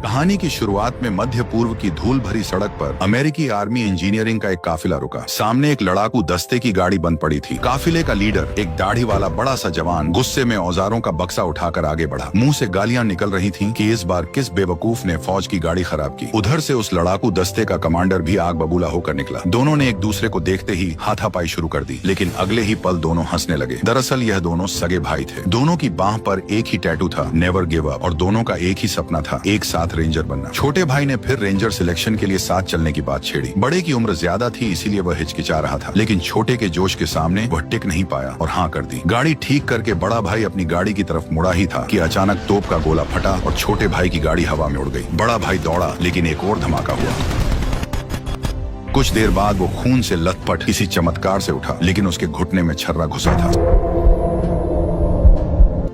कहानी की शुरुआत में मध्य पूर्व की धूल भरी सड़क पर अमेरिकी आर्मी इंजीनियरिंग का एक काफिला रुका। सामने एक लड़ाकू दस्ते की गाड़ी बंद पड़ी थी। काफिले का लीडर, एक दाढ़ी वाला बड़ा सा जवान, गुस्से में औजारों का बक्सा उठाकर आगे बढ़ा। मुंह से गालियां निकल रही थीं कि इस बार किस बेवकूफ ने फौज की गाड़ी खराब की। उधर से उस लड़ाकू दस्ते का कमांडर भी आग बबूला होकर निकला। दोनों ने एक दूसरे को देखते ही हाथापाई शुरू कर दी, लेकिन अगले ही पल दोनों हंसने लगे। दरअसल यह दोनों सगे भाई थे। दोनों की बाह पर एक ही टैटू था, नेवर गिव अप, और दोनों का एक ही सपना था, एक साथ रेंजर बनना। छोटे भाई ने फिर रेंजर सिलेक्शन के लिए साथ चलने की बात छेड़ी। बड़े की उम्र ज्यादा थी, इसीलिए वह हिचकिचा रहा था, लेकिन छोटे के जोश के सामने वह टिक नहीं पाया और हाँ कर दी। गाड़ी ठीक करके बड़ा भाई अपनी गाड़ी की तरफ मुड़ा ही था कि अचानक तोप का गोला फटा और छोटे भाई की गाड़ी हवा में उड़ गई। बड़ा भाई दौड़ा, लेकिन एक और धमाका हुआ। कुछ देर बाद वो खून से लथपथ किसी चमत्कार से उठा, लेकिन उसके घुटने में छर्रा घुसा था।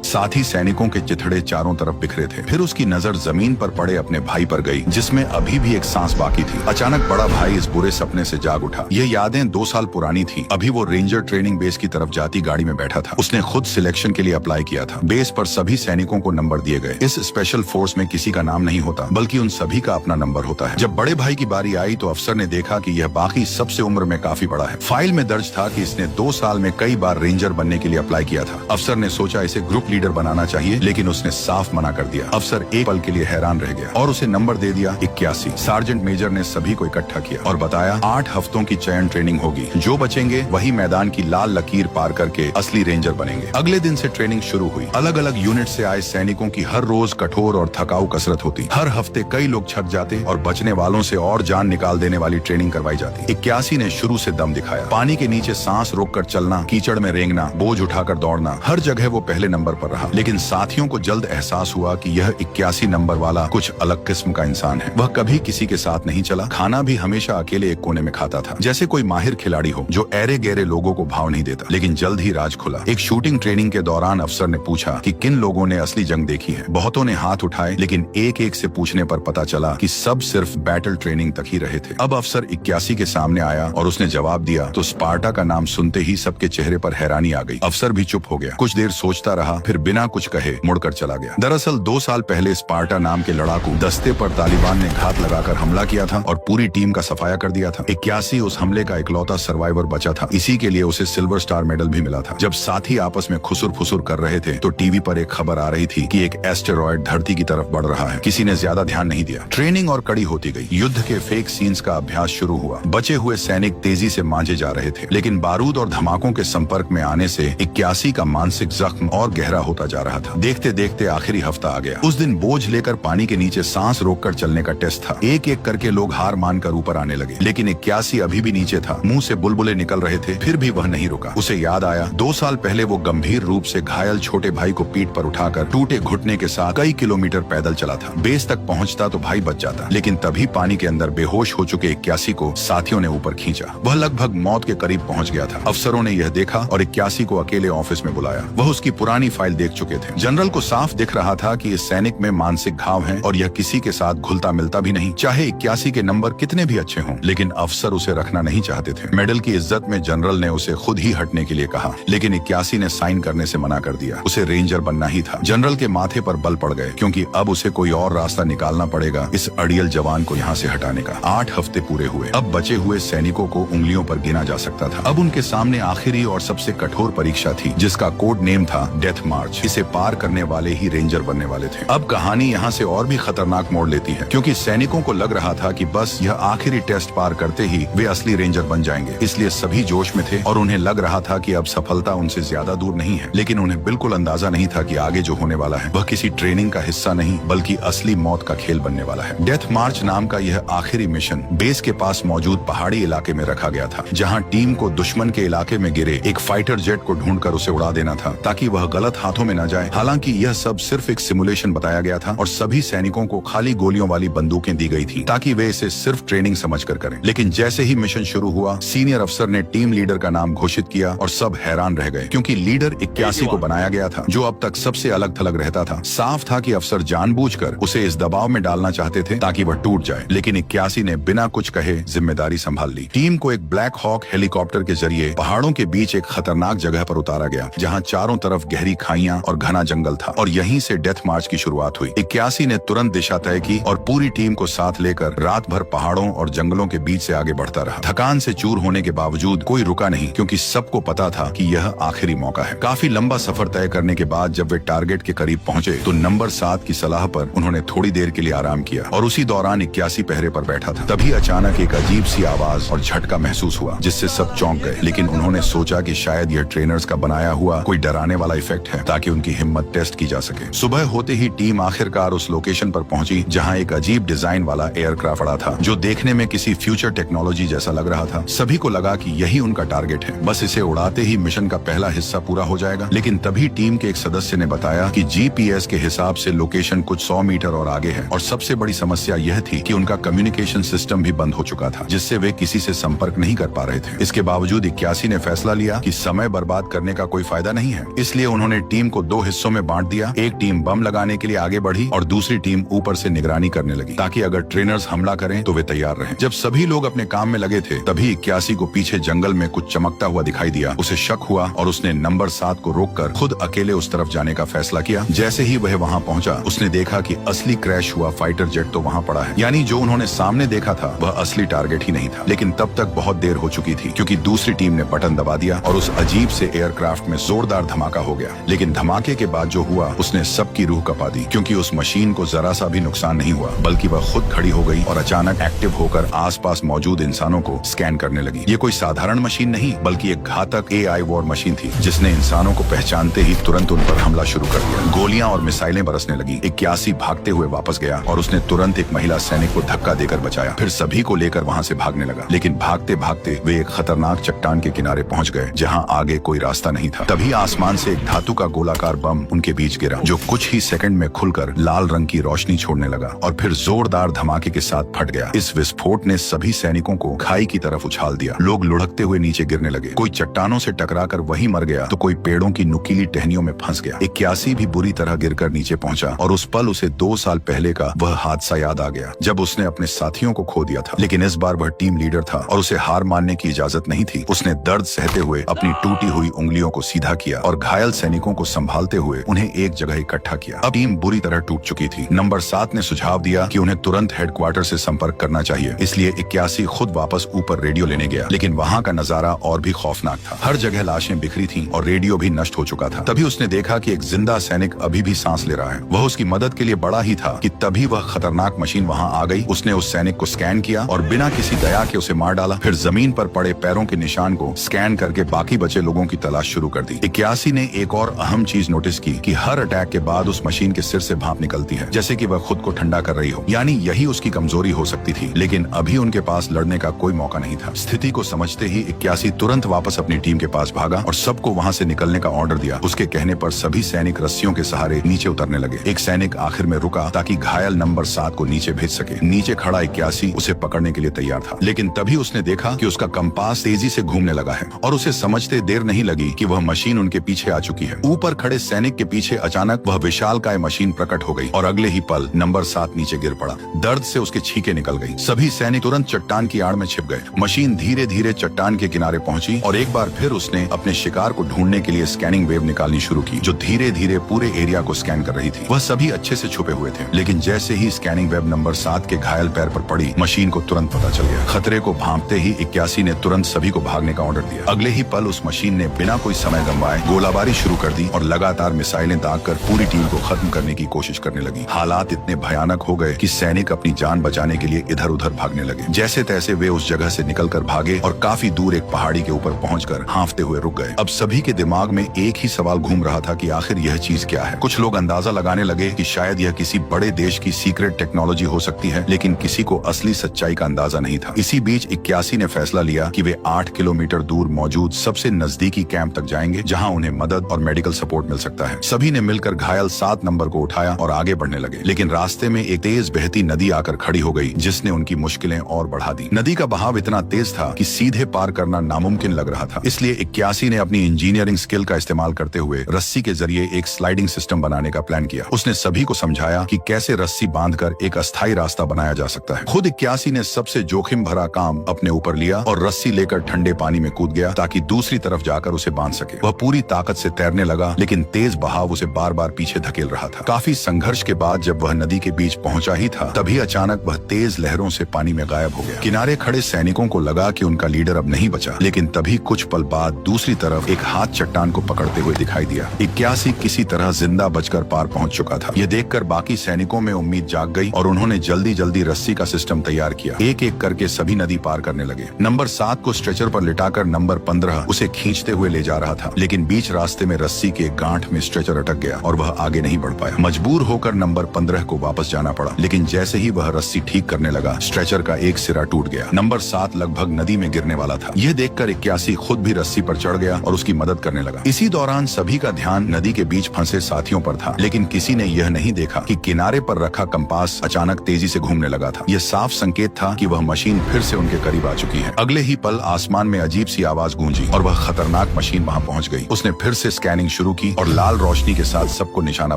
साथ ही सैनिकों के चिथड़े चारों तरफ बिखरे थे। फिर उसकी नजर जमीन पर पड़े अपने भाई पर गई, जिसमें अभी भी एक सांस बाकी थी। अचानक बड़ा भाई इस बुरे सपने से जाग उठा। ये यादें 2 साल पुरानी थी। अभी वो रेंजर ट्रेनिंग बेस की तरफ जाती गाड़ी में बैठा था। उसने खुद सिलेक्शन के लिए अप्लाई किया था। बेस पर सभी सैनिकों को नंबर दिए गए। इस स्पेशल फोर्स में किसी का नाम नहीं होता, बल्कि उन सभी का अपना नंबर होता है। जब बड़े भाई की बारी आई तो अफसर ने देखा कि यह बाकी सबसे उम्र में काफी बड़ा है। फाइल में दर्ज था कि इसने 2 साल में कई बार रेंजर बनने के लिए अप्लाई किया था। अफसर ने सोचा इसे ग्रुप लीडर बनाना चाहिए, लेकिन उसने साफ मना कर दिया। अफसर एक पल के लिए हैरान रह गया और उसे नंबर दे दिया 81। सार्जेंट मेजर ने सभी को इकट्ठा किया और बताया 8 हफ्तों की चयन ट्रेनिंग होगी। जो बचेंगे वही मैदान की लाल लकीर पार करके असली रेंजर बनेंगे। अगले दिन से ट्रेनिंग शुरू हुई। अलग अलग यूनिट से आए सैनिकों की हर रोज कठोर और थकाऊ कसरत होती। हर हफ्ते कई लोग छक जाते और बचने वालों से और जान निकाल देने वाली ट्रेनिंग करवाई जाती। 81 ने शुरू से दम दिखाया। पानी के नीचे सांस रोककर चलना, कीचड़ में रेंगना, बोझ उठाकर दौड़ना, हर जगह वो पहले नंबर पर रहा। लेकिन साथियों को जल्द एहसास हुआ कि यह 81 नंबर वाला कुछ अलग किस्म का इंसान है। वह कभी किसी के साथ नहीं चला। खाना भी हमेशा अकेले एक कोने में खाता था, जैसे कोई माहिर खिलाड़ी हो जो ऐरे गहरे लोगों को भाव नहीं देता। लेकिन जल्द ही राज खुला। एक शूटिंग ट्रेनिंग के दौरान अफसर ने पूछा कि किन लोगों ने असली जंग देखी है। बहुतों ने हाथ उठाए, लेकिन एक एक से पूछने पर पता चला कि सब सिर्फ बैटल ट्रेनिंग तक ही रहे थे। अब अफसर 81 के सामने आया और उसने जवाब दिया तो स्पार्टा का नाम सुनते ही सबके चेहरे पर हैरानी आ गई। अफसर भी चुप हो गया। कुछ देर सोचता रहा, फिर बिना कुछ कहे मुड़कर चला गया। दरअसल 2 साल पहले स्पार्टा नाम के लड़ाकू दस्ते पर तालिबान ने घात लगाकर हमला किया था और पूरी टीम का सफाया कर दिया था। 81 उस हमले का इकलौता सर्वाइवर बचा था। इसी के लिए उसे सिल्वर स्टार मेडल भी मिला था। जब साथी आपस में खुसुर फुसुर कर रहे थे तो टीवी पर एक खबर आ रही थी कि एक एस्टेरॉयड धरती की तरफ बढ़ रहा है। किसी ने ज्यादा ध्यान नहीं दिया। ट्रेनिंग और कड़ी होती गई। युद्ध के फेक सीन्स का अभ्यास शुरू हुआ। बचे हुए सैनिक तेजी से मांझे जा रहे थे, लेकिन बारूद और धमाकों के संपर्क में आने से 81 का मानसिक जख्म और गहरा होता जा रहा था। देखते देखते आखिरी हफ्ता आ गया। उस दिन बोझ लेकर पानी के नीचे सांस रोककर चलने का टेस्ट था। एक एक करके लोग हार मानकर ऊपर आने लगे, लेकिन 81 अभी भी नीचे था। मुंह से बुलबुले निकल रहे थे, फिर भी वह नहीं रुका। उसे याद आया 2 साल पहले वो गंभीर रूप से घायल छोटे भाई को पीठ पर उठाकर टूटे घुटने के साथ कई किलोमीटर पैदल चला था। बेस तक पहुंचता तो भाई बच जाता, लेकिन तभी पानी के अंदर बेहोश हो चुके 81 को साथियों ने ऊपर खींचा। वह लगभग मौत के करीब पहुंच गया था। अफसरों ने यह देखा और 81 को अकेले ऑफिस में बुलाया। वह उसकी पुरानी फाइल देख चुके थे। जनरल को साफ दिख रहा था कि इस सैनिक में मानसिक घाव है और यह किसी के साथ घुलता मिलता भी नहीं, चाहे 81 के नंबर कितने भी अच्छे हों। लेकिन अफसर उसे रखना नहीं चाहते थे। मेडल की इज्जत में जनरल ने उसे खुद ही हटने के लिए कहा, लेकिन 81 ने साइन करने से मना कर दिया। उसे रेंजर बनना ही था। जनरल के माथे पर बल पड़ गए, क्योंकि अब उसे कोई और रास्ता निकालना पड़ेगा इस अड़ियल जवान को यहाँ से हटाने का। 8 हफ्ते पूरे हुए। अब बचे हुए सैनिकों को उंगलियों पर गिना जा सकता था। अब उनके सामने आखिरी और सबसे कठोर परीक्षा थी, जिसका कोड नेम था डेथ मार्च। इसे पार करने वाले ही रेंजर बनने वाले थे। अब कहानी यहाँ से और भी खतरनाक मोड़ लेती है, क्योंकि सैनिकों को लग रहा था कि बस यह आखिरी टेस्ट पार करते ही वे असली रेंजर बन जाएंगे। इसलिए सभी जोश में थे और उन्हें लग रहा था कि अब सफलता उनसे ज्यादा दूर नहीं है। लेकिन उन्हें बिल्कुल अंदाजा नहीं था कि आगे जो होने वाला है वह किसी ट्रेनिंग का हिस्सा नहीं, बल्कि असली मौत का खेल बनने वाला है। डेथ मार्च नाम का यह आखिरी मिशन बेस के पास मौजूद पहाड़ी इलाके में रखा गया था, जहाँ टीम को दुश्मन के इलाके में गिरे एक फाइटर जेट को ढूंढकर उसे उड़ा देना था, ताकि वह गलत हाथों में न जाए। हालांकि यह सब सिर्फ एक सिमुलेशन बताया गया था और सभी सैनिकों को खाली गोलियों वाली बंदूकें दी गई थी, ताकि वे इसे सिर्फ ट्रेनिंग समझकर करें। लेकिन जैसे ही मिशन शुरू हुआ, सीनियर अफसर ने टीम लीडर का नाम घोषित किया और सब हैरान रह गए, क्योंकि लीडर 81 को बनाया गया था, जो अब तक सबसे अलग थलग रहता था। साफ था कि अफसर जानबूझकर उसे इस दबाव में डालना चाहते थे ताकि वह टूट जाए। लेकिन 81 ने बिना कुछ कहे जिम्मेदारी संभाल ली। टीम को एक ब्लैक हॉक हेलीकॉप्टर के जरिए पहाड़ों के बीच एक खतरनाक जगह पर उतारा गया, जहाँ चारों तरफ गहरी खाई ऊंचाइयां और घना जंगल था और यहीं से डेथ मार्च की शुरुआत हुई। 81 ने तुरंत दिशा तय की और पूरी टीम को साथ लेकर रात भर पहाड़ों और जंगलों के बीच से आगे बढ़ता रहा। थकान से चूर होने के बावजूद कोई रुका नहीं, क्योंकि सबको पता था कि यह आखिरी मौका है। काफी लंबा सफर तय करने के बाद जब वे टारगेट के करीब पहुंचे तो नंबर 7 की सलाह पर उन्होंने थोड़ी देर के लिए आराम किया और उसी दौरान 81 पहरे पर बैठा था। तभी अचानक एक अजीब सी आवाज और झटका महसूस हुआ, जिससे सब चौंक गए। लेकिन उन्होंने सोचा कि शायद यह ट्रेनर्स का बनाया हुआ कोई डराने वाला इफेक्ट है, ताकि उनकी हिम्मत टेस्ट की जा सके। सुबह होते ही टीम आखिरकार उस लोकेशन पर पहुंची जहां एक अजीब डिजाइन वाला एयरक्राफ्ट पड़ा था, जो देखने में किसी फ्यूचर टेक्नोलॉजी जैसा लग रहा था। सभी को लगा कि यही उनका टारगेट है, बस इसे उड़ाते ही मिशन का पहला हिस्सा पूरा हो जाएगा। लेकिन तभी टीम के एक सदस्य ने बताया कि जीपीएस के हिसाब से लोकेशन कुछ 100 मीटर और आगे है और सबसे बड़ी समस्या यह थी कि उनका कम्युनिकेशन सिस्टम भी बंद हो चुका था, जिससे वे किसी से संपर्क नहीं कर पा रहे थे। इसके बावजूद 81 ने फैसला लिया कि समय बर्बाद करने का कोई फायदा नहीं है, इसलिए उन्होंने टीम को 2 हिस्सों में बांट दिया। एक टीम बम लगाने के लिए आगे बढ़ी और दूसरी टीम ऊपर से निगरानी करने लगी, ताकि अगर ट्रेनर्स हमला करें तो वे तैयार रहें। जब सभी लोग अपने काम में लगे थे तभी 81 को पीछे जंगल में कुछ चमकता हुआ दिखाई दिया। उसे शक हुआ और उसने नंबर 7 को रोककर खुद अकेले उस तरफ जाने का फैसला किया। जैसे ही वह वहां पहुंचा उसने देखा कि असली क्रैश हुआ फाइटर जेट तो वहां पड़ा है, यानी जो उन्होंने सामने देखा था वह असली टारगेट ही नहीं था। लेकिन तब तक बहुत देर हो चुकी थी, क्योंकि दूसरी टीम ने बटन दबा दिया और उस अजीब से एयरक्राफ्ट में जोरदार धमाका हो गया। लेकिन धमाके के बाद जो हुआ उसने सबकी रूह कपा दी, क्योंकि उस मशीन को जरा सा भी नुकसान नहीं हुआ, बल्कि वह खुद खड़ी हो गई और अचानक एक्टिव होकर आसपास मौजूद इंसानों को स्कैन करने लगी। ये कोई साधारण मशीन नहीं, बल्कि एक घातक AI वॉर मशीन थी, जिसने इंसानों को पहचानते ही तुरंत उन पर हमला शुरू कर दिया। गोलियां और मिसाइलें बरसने लगी। 81 भागते हुए वापस गया और उसने तुरंत एक महिला सैनिक को धक्का देकर बचाया। फिर सभी को लेकर वहां से भागने लगा। लेकिन भागते भागते वे एक खतरनाक चट्टान के किनारे पहुंच गए, जहां आगे कोई रास्ता नहीं था। तभी आसमान से एक धातु का गोलाकार बम उनके बीच गिरा, जो कुछ ही सेकंड में खुलकर लाल रंग की रोशनी छोड़ने लगा और फिर जोरदार धमाके के साथ फट गया। इस विस्फोट ने सभी सैनिकों को खाई की तरफ उछाल दिया। लोग लुढ़कते हुए नीचे गिरने लगे। कोई चट्टानों से टकराकर वहीं मर गया तो कोई पेड़ों की नुकीली टहनियों में फंस गया। 81 भी बुरी तरह गिरकर नीचे पहुंचा और उस पल उसे 2 साल पहले का वह हादसा याद आ गया, जब उसने अपने साथियों को खो दिया था। लेकिन इस बार वह टीम लीडर था और उसे हार मानने की इजाजत नहीं थी। उसने दर्द सहते हुए अपनी टूटी हुई उंगलियों को सीधा किया और घायल सैनिकों को संभालते हुए उन्हें एक जगह इकट्ठा किया। अब टीम बुरी तरह टूट चुकी थी। नंबर 7 ने सुझाव दिया कि उन्हें तुरंत हेडक्वार्टर से संपर्क करना चाहिए, इसलिए 81 खुद वापस ऊपर रेडियो लेने गया। लेकिन वहाँ का नजारा और भी खौफनाक था। हर जगह लाशें बिखरी थीं और रेडियो भी नष्ट हो चुका था। तभी उसने देखा कि एक जिंदा सैनिक अभी भी सांस ले रहा है। वह उसकी मदद के लिए बड़ा ही था कि तभी वह खतरनाक मशीन वहाँ आ गई। उसने उस सैनिक को स्कैन किया और बिना किसी दया के उसे मार डाला। फिर जमीन पर पड़े पैरों के निशान को स्कैन करके बाकी बचे लोगों की तलाश शुरू कर दी। 81 ने एक और अहम चीज नोटिस की कि हर अटैक के बाद उस मशीन के सिर से भाप निकलती है, जैसे कि वह खुद को ठंडा कर रही हो। यानी यही उसकी कमजोरी हो सकती थी। लेकिन अभी उनके पास लड़ने का कोई मौका नहीं था। स्थिति को समझते ही 81 तुरंत वापस अपनी टीम के पास भागा और सबको वहां से निकलने का ऑर्डर दिया। उसके कहने पर सभी सैनिक रस्सियों के सहारे नीचे उतरने लगे। एक सैनिक आखिर में रुका ताकि घायल नंबर 7 को नीचे भेज सके। नीचे खड़ा 81 उसे पकड़ने के लिए तैयार था। लेकिन तभी उसने देखा कि उसका कंपास तेजी से घूमने लगा है और उसे समझते देर नहीं लगी कि वह मशीन उनके पीछे आ चुकी है। ऊपर खड़े सैनिक के पीछे अचानक वह विशालकाय मशीन प्रकट हो गई और अगले ही पल नंबर 7 नीचे गिर पड़ा। दर्द से उसके छींके निकल गई। सभी सैनिक तुरंत चट्टान की आड़ में छिप गए। मशीन धीरे धीरे चट्टान के किनारे पहुंची और एक बार फिर उसने अपने शिकार को ढूंढने के लिए स्कैनिंग वेव निकालनी शुरू की, जो धीरे धीरे पूरे एरिया को स्कैन कर रही थी। वह सभी अच्छे से छुपे हुए थे, लेकिन जैसे ही स्कैनिंग वेब नंबर 7 के घायल पैर पर पड़ी, मशीन को तुरंत पता चल गया। खतरे को भांपते ही 81 ने तुरंत सभी को भागने का ऑर्डर दिया। अगले ही पल उस मशीन ने बिना कोई समय गंवाए गोलाबारी शुरू कर दी और लगातार मिसाइलें दागकर पूरी टीम को खत्म करने की कोशिश करने लगी। हालात इतने भयानक हो गए कि सैनिक अपनी जान बचाने के लिए इधर उधर भागने लगे। जैसे तैसे वे उस जगह से निकलकर भागे और काफी दूर एक पहाड़ी के ऊपर पहुंचकर हांफते हुए रुक गए। अब सभी के दिमाग में एक ही सवाल घूम रहा था कि आखिर यह चीज क्या है। कुछ लोग अंदाजा लगाने लगे कि शायद यह किसी बड़े देश की सीक्रेट टेक्नोलॉजी हो सकती है, लेकिन किसी को असली सच्चाई का अंदाजा नहीं था। इसी बीच 81 ने फैसला लिया कि वे 8 किलोमीटर दूर मौजूद सबसे नजदीकी कैंप तक जाएंगे, जहां उन्हें मदद और मेडिकल सपोर्ट मिल सकता है। सभी ने मिलकर घायल 7 नंबर को उठाया और आगे बढ़ने लगे। लेकिन रास्ते में एक तेज बहती नदी आकर खड़ी हो गई, जिसने उनकी मुश्किलें और बढ़ा दी। नदी का बहाव इतना तेज था कि सीधे पार करना नामुमकिन लग रहा था। इसलिए 81 ने अपनी इंजीनियरिंग स्किल का इस्तेमाल करते हुए रस्सी के जरिए एक स्लाइडिंग सिस्टम बनाने का प्लान किया। उसने सभी को समझाया कि कैसे रस्सी बांधकर एक अस्थायी रास्ता बनाया जा सकता है। खुद 81 ने सबसे जोखिम भरा काम अपने ऊपर लिया और रस्सी लेकर ठंडे पानी में कूद गया ताकि दूसरी तरफ जाकर उसे बांध सके। वह पूरी ताकत से तैरने लगा लगा, लेकिन तेज बहाव उसे बार बार पीछे धकेल रहा था। काफी संघर्ष के बाद जब वह नदी के बीच पहुंचा ही था, तभी अचानक वह तेज लहरों से पानी में गायब हो गया। किनारे खड़े सैनिकों को लगा कि उनका लीडर अब नहीं बचा, लेकिन तभी कुछ पल बाद दूसरी तरफ एक हाथ चट्टान को पकड़ते हुए दिखाई दिया। 81 किसी तरह जिंदा बचकर पार पहुंच चुका था। यह देखकर बाकी सैनिकों में उम्मीद जाग गई और उन्होंने जल्दी जल्दी रस्सी का सिस्टम तैयार किया। एक एक करके सभी नदी पार करने लगे। नंबर 7 को स्ट्रेचर पर लिटाकर नंबर 15 उसे खींचते हुए ले जा रहा था, लेकिन बीच रास्ते में रस्सी के गांठ में स्ट्रेचर अटक गया और वह आगे नहीं बढ़ पाया। मजबूर होकर नंबर 15 को वापस जाना पड़ा, लेकिन जैसे ही वह रस्सी ठीक करने लगा, स्ट्रेचर का एक सिरा टूट गया। नंबर 7 लगभग नदी में गिरने वाला था। यह देखकर 81 खुद भी रस्सी पर चढ़ गया और उसकी मदद करने लगा। इसी दौरान सभी का ध्यान नदी के बीच फंसे साथियों पर था, लेकिन किसी ने यह नहीं देखा कि किनारे पर रखा कंपास अचानक तेजी से घूमने लगा था। यह साफ संकेत था कि वह मशीन फिर से उनके करीब आ चुकी है। अगले ही पल आसमान में अजीब सी आवाज गूंजी और वह खतरनाक मशीन वहां पहुंच गई। उसने फिर से स्कैनिंग शुरू की और लाल रोशनी के साथ सबको निशाना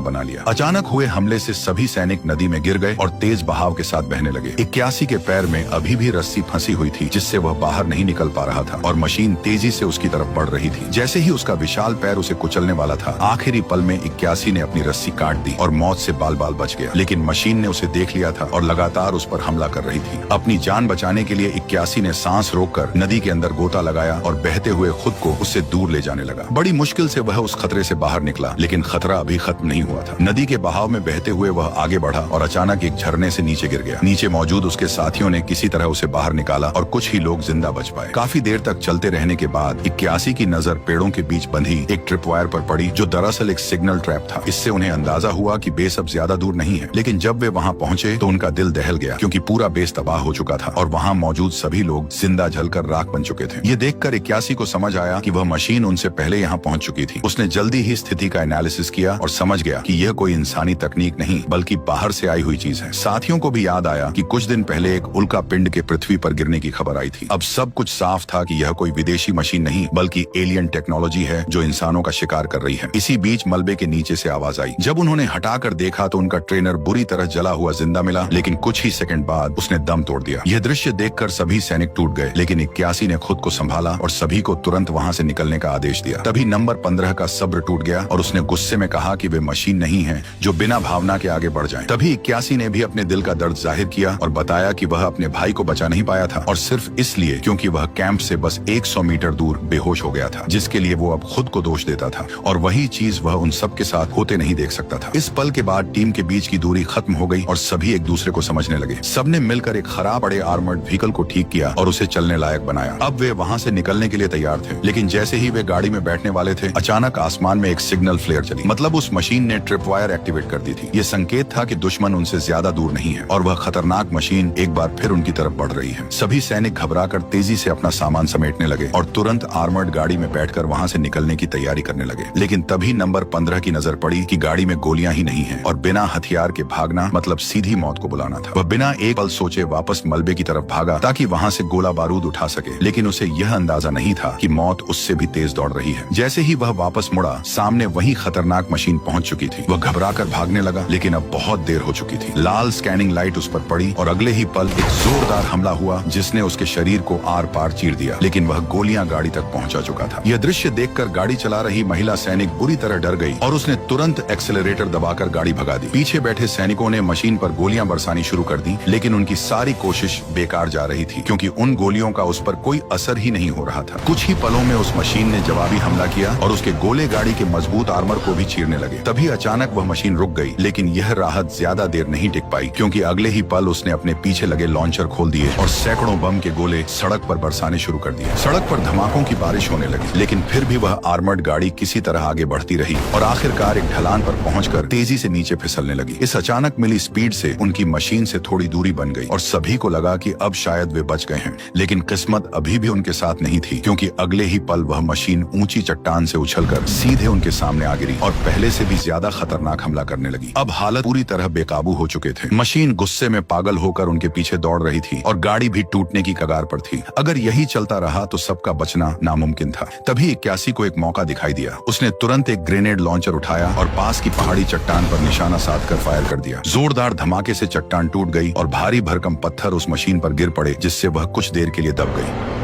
बना लिया। अचानक हुए हमले से सभी सैनिक नदी में गिर गए और तेज बहाव के साथ बहने लगे। 81 के पैर में अभी भी रस्सी फंसी हुई थी, जिससे वह बाहर नहीं निकल पा रहा था और मशीन तेजी से उसकी तरफ बढ़ रही थी। जैसे ही उसका विशाल पैर उसे कुचलने वाला था, आखिरी पल में 81 ने अपनी रस्सी काट दी और मौत से बाल बाल बच गया। लेकिन मशीन ने उसे देख लिया था और लगातार उस पर हमला कर रही थी। अपनी जान बचाने के लिए 81 ने सांस रोककर नदी के अंदर गोता लगाया और बहते हुए खुद को उससे दूर ले जाने लगा। बड़ी मुश्किल से वह उस खतरे से बाहर निकला, लेकिन खतरा अभी खत्म नहीं हुआ था। नदी के बहाव में बहते हुए वह आगे बढ़ा और अचानक एक झरने से नीचे गिर गया। नीचे मौजूद उसके साथियों ने किसी तरह उसे बाहर निकाला और कुछ ही लोग जिंदा बच पाए। काफी देर तक चलते रहने के बाद 81 की नजर पेड़ों के बीच बंधी एक ट्रिप वायर पर पड़ी, जो दरअसल एक सिग्नल ट्रैप था। इससे उन्हें अंदाजा हुआ कि बेस अब ज्यादा दूर नहीं है। लेकिन जब वे वहां पहुंचे तो उनका दिल दहल गया, क्योंकि पूरा बेस तबाह हो चुका था और वहां मौजूद सभी लोग जिंदा जलकर राख बन चुके थे। ये देखकर 81 को समझ आया कि वह मशीन उनसे पहले यहाँ पहुंच चुकी थी। उसने जल्दी ही स्थिति का एनालिसिस किया और समझ गया कि यह कोई इंसानी तकनीक नहीं, बल्कि बाहर से आई हुई चीज है। साथियों को भी याद आया कि कुछ दिन पहले एक उल्का पिंड के पृथ्वी पर गिरने की खबर आई थी। अब सब कुछ साफ था कि यह कोई विदेशी मशीन नहीं, बल्कि एलियन टेक्नोलॉजी है जो इंसानों का शिकार कर रही है। इसी बीच मलबे के नीचे से आवाज आई। जब उन्होंने हटाकर देखा तो उनका ट्रेनर बुरी तरह जला हुआ जिंदा मिला, लेकिन कुछ ही सेकंड बाद उसने दम तोड़ दिया। यह दृश्य देखकर सभी सैनिक टूट गए, लेकिन 81 ने खुद को संभाला और सभी को तुरंत वहां से निकलने का आदेश दिया। तभी नंबर 15 का सब्र टूट गया और उसने गुस्से में कहा कि वे मशीन नहीं है जो बिना भावना के आगे बढ़ जाए। तभी 81 ने भी अपने दिल का दर्द जाहिर किया और बताया कि वह अपने भाई को बचा नहीं पाया था, और सिर्फ इसलिए क्योंकि वह कैंप से बस 100 मीटर दूर बेहोश हो गया था, जिसके लिए वो अब खुद को दोष देता था, और वही चीज वह उन सब के साथ होते नहीं देख सकता था। इस पल के बाद टीम के बीच की दूरी खत्म हो गई और सभी एक दूसरे को समझने लगे। सबने मिलकर एक खराब पड़े आर्मर्ड व्हीकल को ठीक किया और उसे चलने लायक बनाया। अब वे वहां से निकलने के लिए तैयार थे, लेकिन जैसे ही वे गाड़ी में बैठने वाले थे, अचानक आसमान में एक सिग्नल फ्लेयर चली। मतलब उस मशीन ने ट्रिप वायर एक्टिवेट कर दी थी। ये संकेत था कि दुश्मन उनसे ज्यादा दूर नहीं है और वह खतरनाक मशीन एक बार फिर उनकी तरफ बढ़ रही है। सभी सैनिक घबराकर तेजी से अपना सामान समेटने लगे और तुरंत आर्मर्ड गाड़ी में बैठकर वहां से निकलने की तैयारी करने लगे। लेकिन तभी नंबर 15 की नजर पड़ी कि गाड़ी में गोलियां ही नहीं है और बिना हथियार के भागना मतलब सीधी मौत को बुलाना था। वह बिना एक पल सोचे वापस मलबे की तरफ भागा ताकि वहां से गोला बारूद उठा सके, लेकिन उसे यह अंदाजा नहीं था कि मौत उससे भी तेज दौड़ रही है। जैसे ही वह वापस मुड़ा, सामने वही खतरनाक मशीन पहुंच चुकी थी। वह घबराकर भागने लगा, लेकिन अब बहुत देर हो चुकी थी। लाल स्कैनिंग लाइट उस पर पड़ी और अगले ही पल एक जोरदार हमला हुआ जिसने उसके शरीर को आर पार चीर दिया, लेकिन वह गोलियां गाड़ी तक पहुंचा चुका था। यह दृश्य देखकर गाड़ी चला रही महिला सैनिक बुरी तरह डर गई और उसने तुरंत एक्सेलरेटर दबाकर गाड़ी भगा दी। पीछे बैठे सैनिकों ने मशीन पर गोलियां बरसानी शुरू कर दी, लेकिन उनकी सारी कोशिश बेकार जा रही थी, क्योंकि उन गोलियों का उस पर कोई असर ही नहीं हो रहा था। कुछ ही पलों में उस मशीन ने जवाबी हमला किया और उसके गोले गाड़ी के मजबूत आर्मर को भी चीरने लगे। तभी अचानक वह मशीन रुक गई, लेकिन यह राहत ज्यादा देर नहीं टिक पाई, क्योंकि अगले ही पल उसने अपने पीछे लगे लॉन्चर खोल दिए और सैकड़ों बम के गोले सड़क पर बरसाने शुरू कर दिए। सड़क पर धमाकों की बारिश होने लगी, लेकिन फिर भी वह आर्मर्ड गाड़ी किसी तरह आगे बढ़ती रही और आखिरकार एक ढलान पर पहुंचकर तेजी से नीचे फिसलने लगी। इस अचानक मिली स्पीड से उनकी मशीन से थोड़ी दूरी बन गई और सभी को लगा कि अब शायद वे बच गए हैं, लेकिन किस्मत अभी भी उनके साथ नहीं थी, क्योंकि अगले ही पल वह मशीन ऊंची चट्टान से उछलकर सीधे उनके सामने आ गिरी और पहले से भी ज्यादा खतरनाक हमला करने लगी। अब हालत पूरी तरह बेकाबू हो चुके थे। मशीन गुस्से में पागल होकर उनके पीछे दौड़ रही थी और गाड़ी भी टूटने की कगार पर थी। अगर यही चलता रहा तो सबका बचना नामुमकिन था। तभी 81 को एक मौका दिखाई दिया। उसने तुरंत एक ग्रेनेड लॉन्चर उठाया और पास की पहाड़ी चट्टान पर निशाना साधकर फायर कर दिया। जोरदार धमाके से चट्टान टूट गई और भारी भरकम पत्थर उस मशीन पर गिर पड़े, जिससे वह कुछ देर के लिए दब गई।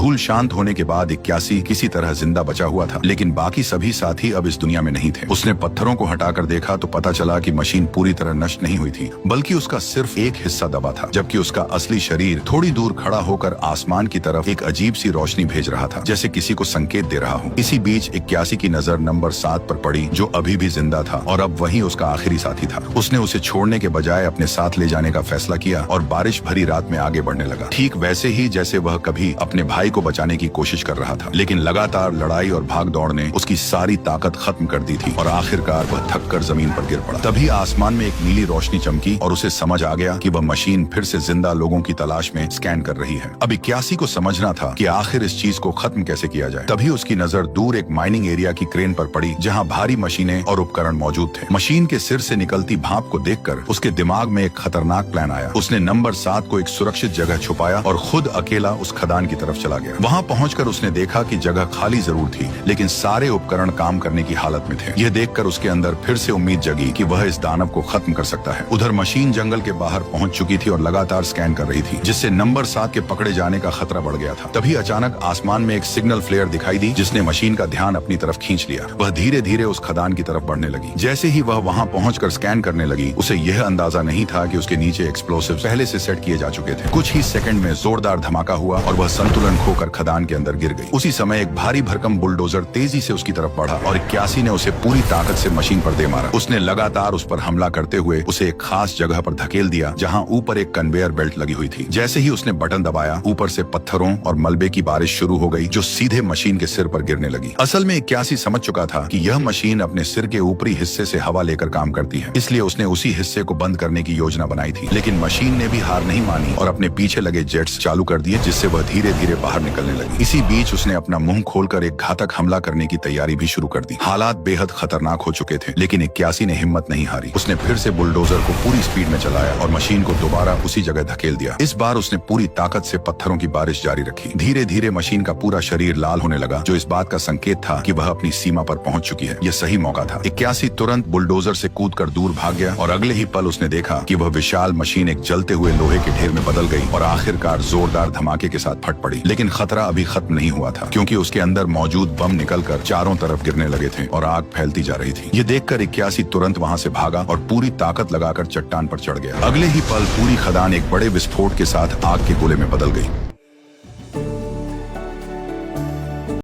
धूल शांत होने के बाद 81 किसी तरह जिंदा बचा हुआ था, लेकिन बाकी सभी साथी अब इस दुनिया में नहीं थे। उसने पत्थरों को हटाकर देखा तो पता चला कि मशीन पूरी तरह नष्ट नहीं हुई थी, बल्कि उसका सिर्फ एक हिस्सा दबा था, जबकि उसका असली शरीर थोड़ी दूर खड़ा होकर आसमान की तरफ एक अजीब सी रोशनी भेज रहा था, जैसे किसी को संकेत दे रहा हो। इसी बीच 81 की नजर नंबर 7 पर पड़ी, जो अभी भी जिंदा था और अब वही उसका आखिरी साथी था। उसने उसे छोड़ने के बजाय अपने साथ ले जाने का फैसला किया और बारिश भरी रात में आगे बढ़ने लगा, ठीक वैसे ही जैसे वह कभी अपने भाई को बचाने की कोशिश कर रहा था। लेकिन लगातार लड़ाई और भाग दौड़ ने उसकी सारी ताकत खत्म कर दी थी और आखिरकार वह थककर जमीन पर गिर पड़ा। तभी आसमान में एक नीली रोशनी चमकी और उसे समझ आ गया कि वह मशीन फिर से जिंदा लोगों की तलाश में स्कैन कर रही है। अब 81 को समझना था कि आखिर इस चीज को खत्म कैसे किया जाए। तभी उसकी नजर दूर एक माइनिंग एरिया की क्रेन पर पड़ी, जहां भारी मशीनें और उपकरण मौजूद थे। मशीन के सिर से निकलती भाप को देखकर उसके दिमाग में एक खतरनाक प्लान आया। उसने नंबर 7 को एक सुरक्षित जगह छुपाया और खुद अकेला उस खदान की तरफ चला गया। वहां पहुंचकर उसने देखा कि जगह खाली जरूर थी, लेकिन सारे उपकरण काम करने की हालत में थे। यह देखकर उसके अंदर फिर से उम्मीद जगी कि वह इस दानव को खत्म कर सकता है। उधर मशीन जंगल के बाहर पहुंच चुकी थी और लगातार स्कैन कर रही थी, जिससे नंबर 7 के पकड़े जाने का खतरा बढ़ गया था। तभी अचानक आसमान में एक सिग्नल फ्लेयर दिखाई दी, जिसने मशीन का ध्यान अपनी तरफ खींच लिया। वह धीरे धीरे उस खदान की तरफ बढ़ने लगी। जैसे ही वह वहां पहुंचकर स्कैन करने लगी, उसे यह अंदाजा नहीं था कि उसके नीचे एक्सप्लोसिव पहले से सेट किए जा चुके थे। कुछ ही सेकंड में जोरदार धमाका हुआ और वह संतुलन खोकर खदान के अंदर गिर गई। उसी समय एक भारी भरकम बुलडोजर तेजी से उसकी तरफ बढ़ा और 81 ने उसे पूरी ताकत से मशीन पर दे मारा। उसने लगातार उस पर हमला करते हुए उसे एक खास जगह पर धकेल दिया, जहां ऊपर एक कन्वेयर बेल्ट लगी हुई थी। जैसे ही उसने बटन दबाया, ऊपर से पत्थरों और मलबे की बारिश शुरू हो गई, जो सीधे मशीन के सिर पर गिरने लगी। असल में 81 समझ चुका था कि यह मशीन अपने सिर के ऊपरी हिस्से से हवा लेकर काम करती है, इसलिए उसने उसी हिस्से को बंद करने की योजना बनाई थी। लेकिन मशीन ने भी हार नहीं मानी और अपने पीछे लगे जेट्स चालू कर दिए, जिससे वह धीरे धीरे बाहर निकलने लगी। इसी बीच उसने अपना मुंह खोलकर एक घातक हमला करने की तैयारी भी शुरू कर दी। हालात बेहद खतरनाक हो चुके थे, लेकिन 81 ने हिम्मत नहीं हारी। उसने फिर से बुलडोजर को पूरी स्पीड में चलाया और मशीन को दोबारा उसी जगह धकेल दिया। इस बार उसने पूरी ताकत से पत्थरों की बारिश जारी रखी। धीरे धीरे मशीन का पूरा शरीर लाल होने लगा, जो इस बात का संकेत था कि वह अपनी सीमा पर पहुंच चुकी है। यह सही मौका था। 81 तुरंत बुलडोजर से कूदकर दूर भाग गया और अगले ही पल उसने देखा कि वह विशाल मशीन एक जलते हुए लोहे के ढेर में बदल गई और आखिरकार जोरदार धमाके के साथ फट पड़ी। लेकिन खतरा अभी खत्म नहीं हुआ था, क्योंकि उसके अंदर मौजूद बम निकलकर चारों तरफ गिरने लगे थे और आग फैलती जा रही थी। ये देखकर 81 तुरंत वहां से भागा और पूरी ताकत लगाकर चट्टान पर चढ़ गया। अगले ही पल पूरी खदान एक बड़े विस्फोट के साथ आग के गोले में बदल गई।